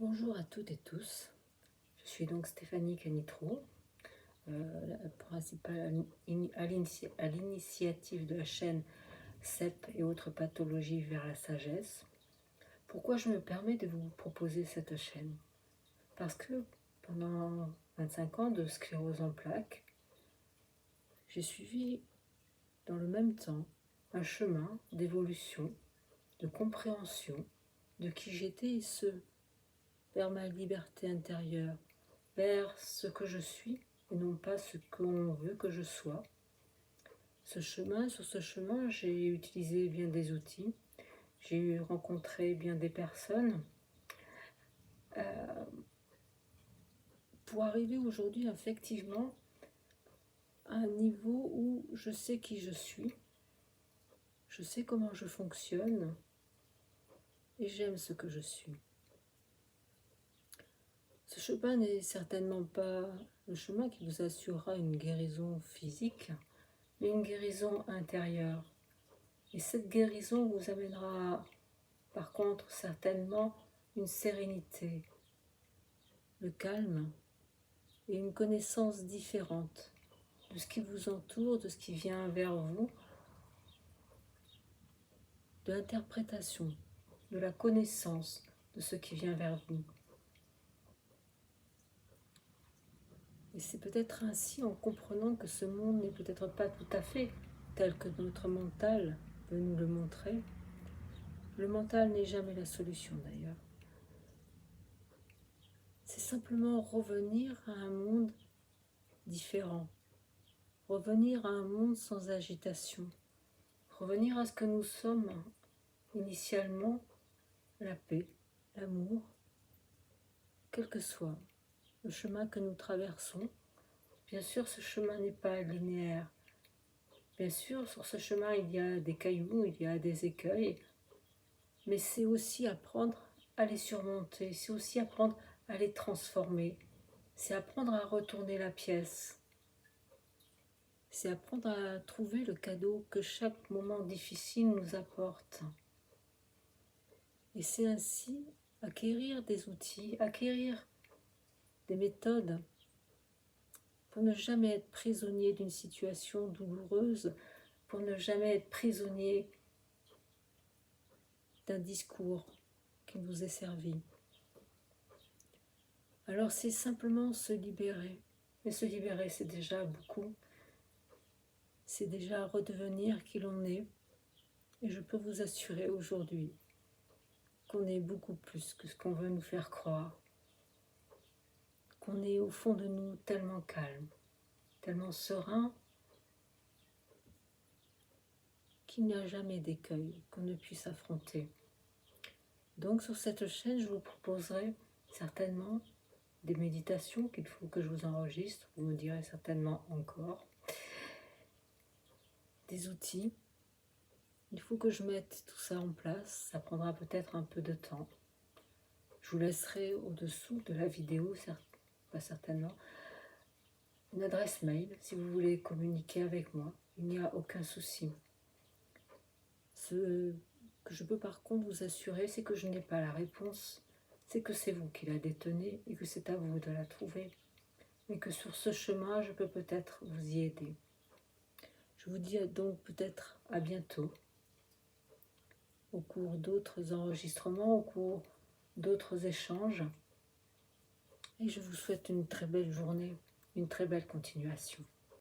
Bonjour à toutes et tous, je suis donc Stéphanie Canitro, la principale à l'initiative de la chaîne CEP et autres pathologies vers la sagesse. Pourquoi je me permets de vous proposer cette chaîne? Parce que pendant 25 ans de sclérose en plaques, j'ai suivi dans le même temps un chemin d'évolution, de compréhension de qui j'étais et ce vers ma liberté intérieure, vers ce que je suis et non pas ce qu'on veut que je sois. Sur ce chemin, j'ai utilisé bien des outils, j'ai rencontré bien des personnes pour arriver aujourd'hui effectivement à un niveau où je sais qui je suis, je sais comment je fonctionne et j'aime ce que je suis. Ce chemin n'est certainement pas le chemin qui vous assurera une guérison physique, mais une guérison intérieure. Et cette guérison vous amènera par contre certainement une sérénité, le calme et une connaissance différente de ce qui vous entoure, de ce qui vient vers vous, de l'interprétation, de la connaissance de ce qui vient vers vous. Et c'est peut-être ainsi, en comprenant que ce monde n'est peut-être pas tout à fait tel que notre mental veut nous le montrer. Le mental n'est jamais la solution d'ailleurs. C'est simplement revenir à un monde différent, revenir à un monde sans agitation, revenir à ce que nous sommes initialement, la paix, l'amour, quel que soit le chemin que nous traversons. Bien sûr, ce chemin n'est pas linéaire. Bien sûr, sur ce chemin, il y a des cailloux, il y a des écueils, mais c'est aussi apprendre à les surmonter, c'est aussi apprendre à les transformer, c'est apprendre à retourner la pièce, c'est apprendre à trouver le cadeau que chaque moment difficile nous apporte. Et c'est ainsi acquérir des outils, acquérir des méthodes pour ne jamais être prisonnier d'une situation douloureuse, pour ne jamais être prisonnier d'un discours qui nous est servi. Alors c'est simplement se libérer. Et se libérer, c'est déjà beaucoup. C'est déjà redevenir qui l'on est. Et je peux vous assurer aujourd'hui qu'on est beaucoup plus que ce qu'on veut nous faire croire. Qu'on est au fond de nous tellement calme, tellement serein, qu'il n'y a jamais d'écueil qu'on ne puisse affronter. Donc sur cette chaîne, je vous proposerai certainement des méditations qu'il faut que je vous enregistre, vous me direz certainement encore, des outils. Il faut que je mette tout ça en place, ça prendra peut-être un peu de temps. Je vous laisserai au-dessous de la vidéo, pas certainement, une adresse mail si vous voulez communiquer avec moi, il n'y a aucun souci. Ce que je peux par contre vous assurer, c'est que je n'ai pas la réponse, c'est que c'est vous qui la détenez et que c'est à vous de la trouver. Mais que sur ce chemin, je peux peut-être vous y aider. Je vous dis donc peut-être à bientôt, au cours d'autres enregistrements, au cours d'autres échanges. Et je vous souhaite une très belle journée, une très belle continuation.